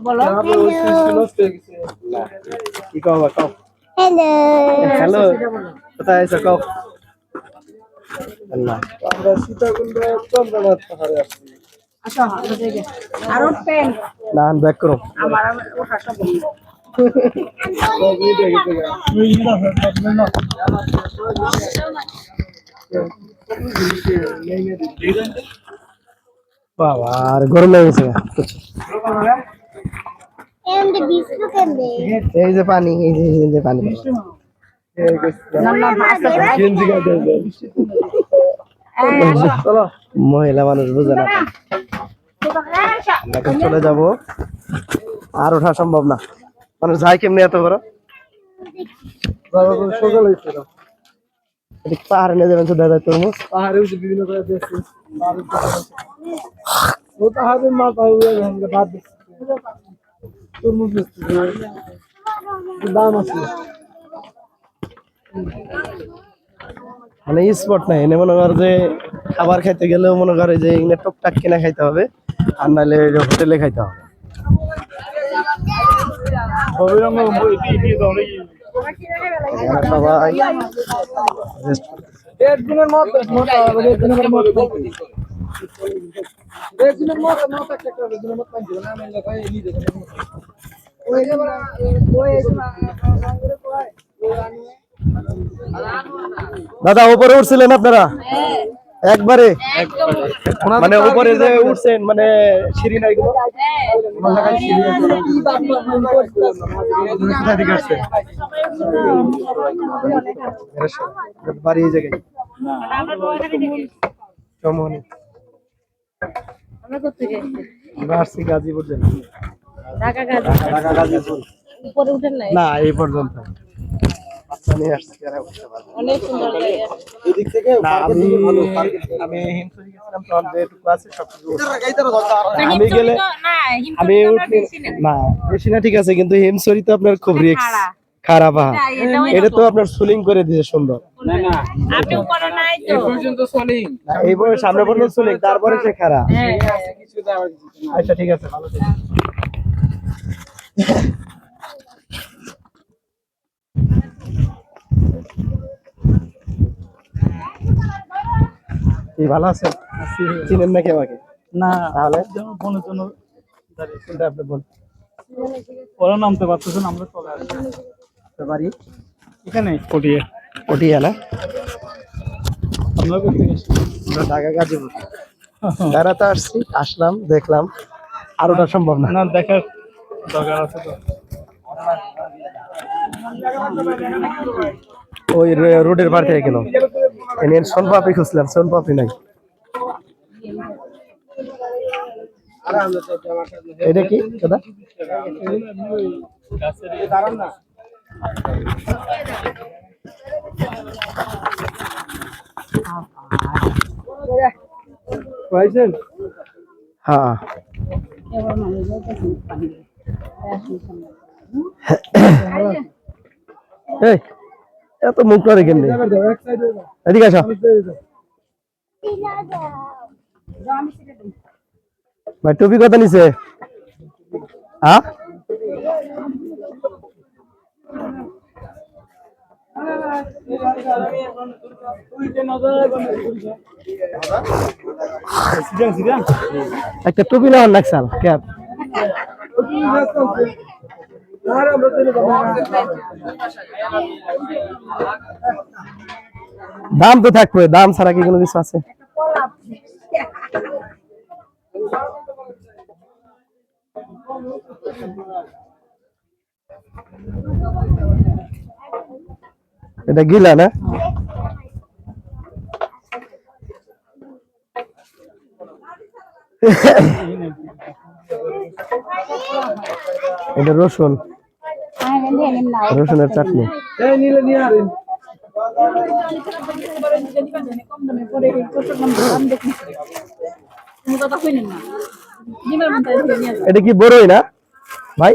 বলো কি কও কও হ্যালো হ্যালো কোথায় আছো কও আল্লাহ আমরা সীতাকুণ্ড চন্দ্রনাথ পাহাড়ে আছি আচ্ছা আর পেন না ব্যাক করো আমার ওটা সব বাবা আর গরম লেগে গেছে এন্ড বিস্কুট কেমনে এই যে পানি এই যে পানি মহিলা মানুষ বুঝে না চলে যাবো আর ওঠা সম্ভব না মানুষ যায় কেমনি এত বড় সকাল হয়েছিল পাহাড়ে নিয়ে যাবেন তো দাদা তরমুজ পাহাড়ে বিভিন্ন পাহাড়ের মাথা তরমুজ দাম আছে মানে স্পট নাই এনে মনে কর যে খাবার খাইতে গেলেও মনে করে যে এখানে টুকটাক কিনা খাইতে হবে আর নাহলে হোটেলে খাইতে হবে সবাই দাদা উপরে উঠছিলেন আপনারা একবারে মানে উপরে যে উঠছেন মানে সিঁড়ি নাই গুলো বাড়ি এই জায়গায় আমরা আসছি গাজীপুর জেলা উপরে উঠেন নাই না এই পর্যন্ত অনেক সুন্দর জায়গা আমি না বেশি না ঠিক আছে কিন্তু হিমছড়ি তো আপনার খুব রিস্ক খারাপ এটা তো আপনার সুলিং করে দিয়েছে সুন্দর এইভাবে সামনে পর্যন্ত সুলিং তারপরে সে খারাপ আচ্ছা ঠিক আছে ভালো ভালো আছে চিনেন নাকি আমাকে না তাহলে ফোনের জন্য আপনি বল ওরা নামতে পারতেছেন আমরা চলে বাড়ি এখানে পটিয়া না আমরা ঢাকা গাজীপুর বেড়াতে আসছি আসলাম দেখলাম আর ওটা সম্ভব না না দেখার দরকার আছে তো ওই রোডের পার থেকে গেলাম এনে সোনপাপড়ি খুঁজলাম সোনপাপড়ি নাই এটা কি দাদা হ্যাঁ এই এত মুখ করে কেন এদিকে আসো ভাই টুপি কত নিছে হ্যাঁ একটা টুপি নেওয়ার লাগছাল ক্যাপ দাম তো থাকবে দাম ছাড়া কি কোনো কিছু আছে এটা গিলা না এটা রসুন রসুনের চাটনি এটা কি বড়ই না ভাই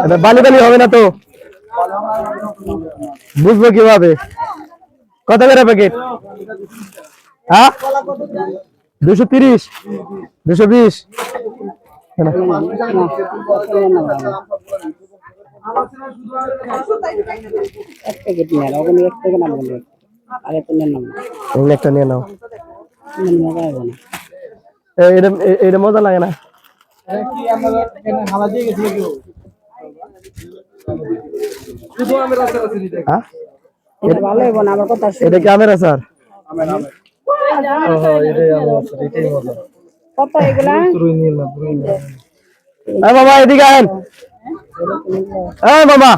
এটা বালি বালি হবে না তো বুঝবো কিভাবে কত করে প্যাকেট হ্যাঁ 230 220 এক প্যাকেট নিয়ে নাও, ওখানে এক প্যাকেট নাম বলে আরে তো নিয়ে নাও, একটা নিয়ে নাও। মজা হবে না। এটা মজা লাগে না। হ্যাঁ? এটা ভালো হবে না, আমার কথা এটা কি আমের আচার? এটাই মজা। কত এগুলা? বাবা এদিকে আহেন। বাবা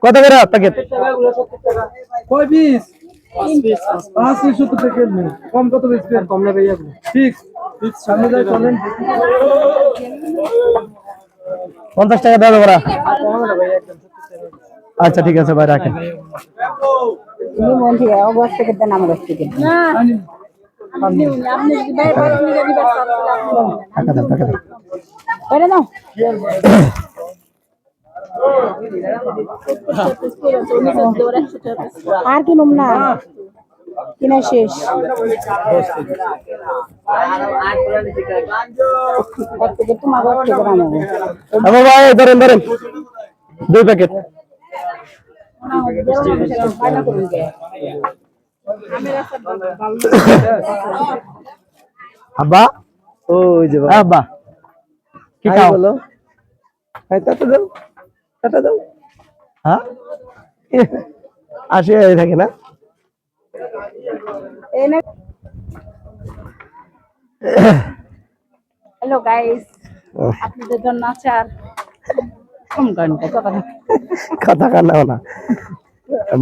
কত করে প্যাকেট? কয় পিস? 5 পিস 70 প্যাকেট নেই। কম কত পিস? কম না ভাইয়া। ফিক্স সামনে যাই চলেন। 50 টাকা দাও ওরা। আচ্ছা ঠিক আছে ভাই রাখেন। তুমি মন থেকে অবস্থা করতে নাম রাখতে না আপনি যদি ভাই বাদ নিয়ে যাবি বাস টাকা দাও টাকা দাও। করে নাও। আর কিনুম না, কিনা শেষ। ভাই ধরেন ধরেন 2 প্যাকেট। আব্বা ওই যে আব্বা কি খাও বলো? টাটা দাও টাটা দাও। হ্যাঁ আসে থাকে না। হ্যালো গাইস, আপনাদের জন্য আচার কম গানটা কথা কান্নাও না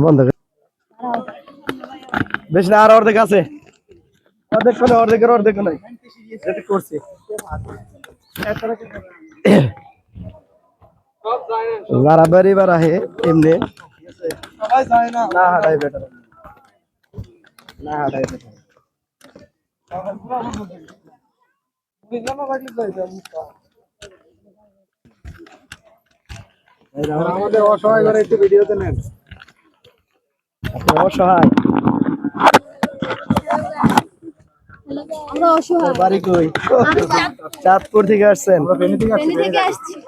বন্ধ করে। বেশ না, আর অর্ধেক আছে। অর্ধেক করে অর্ধেকের অর্ধেক নাই যেটা করছি। বাড়াবাড়ি বাড়াহে এমনি সবাই যায় না। না হাঁটাই বেটার, না হাঁটাই বেটার। আমাদের অসহায় করে একটু ভিডিওতে নেন। আপনি অসহায়। আমরা অসহায়। বাড়ি কই? চাঁদপুর থেকে আসছেন?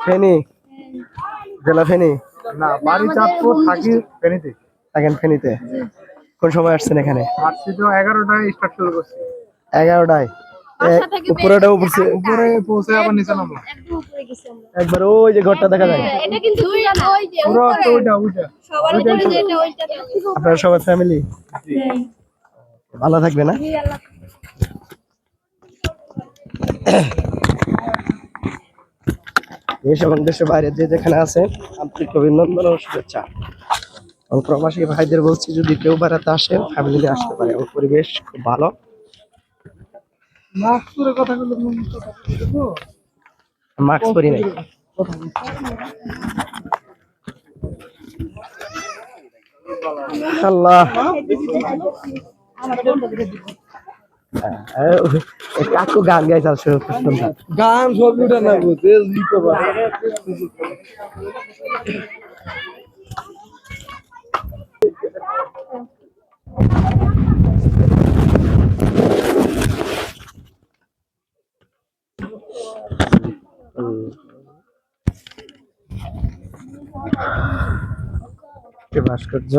ফেনী জেলা ফেনী? না, বাড়ি চাঁদপুর, থাকি ফেনীতে। থাকেন ফেনীতে? কোন সময় আসছেন এখানে? আসছি তো 11টায় স্টার্ট শুরু করছি। 11টায়? উপরেটা উপরে পৌঁছে আবার নিচে নামলাম। একবার ওই যে ঘরটা দেখা যায়। এটা কিন্তু ওই যে পুরো ওইটা সবার উপরে যে এটা ওইটা। আপনারা সবাই ফ্যামিলি? ভালো থাকবে না? দেশ এবং দেশের বাইরে যে যেখানে আছে আন্তরিক অভিনন্দন ও শুভেচ্ছা। প্রবাসী ভাইদের বলছি, যদি কেউ বেড়াতে আসেন ফ্যামিলি নিয়ে আসতে পারে, এবং পরিবেশ খুব ভালো। মাস্ক পরে কথা বলতে মাস্ক পরি নাই। আল্লাহ কাকু গান গাইছে আর সুন্দর গান সব উঠে না বুঝে লিখতে পারে। ভাস্কর্য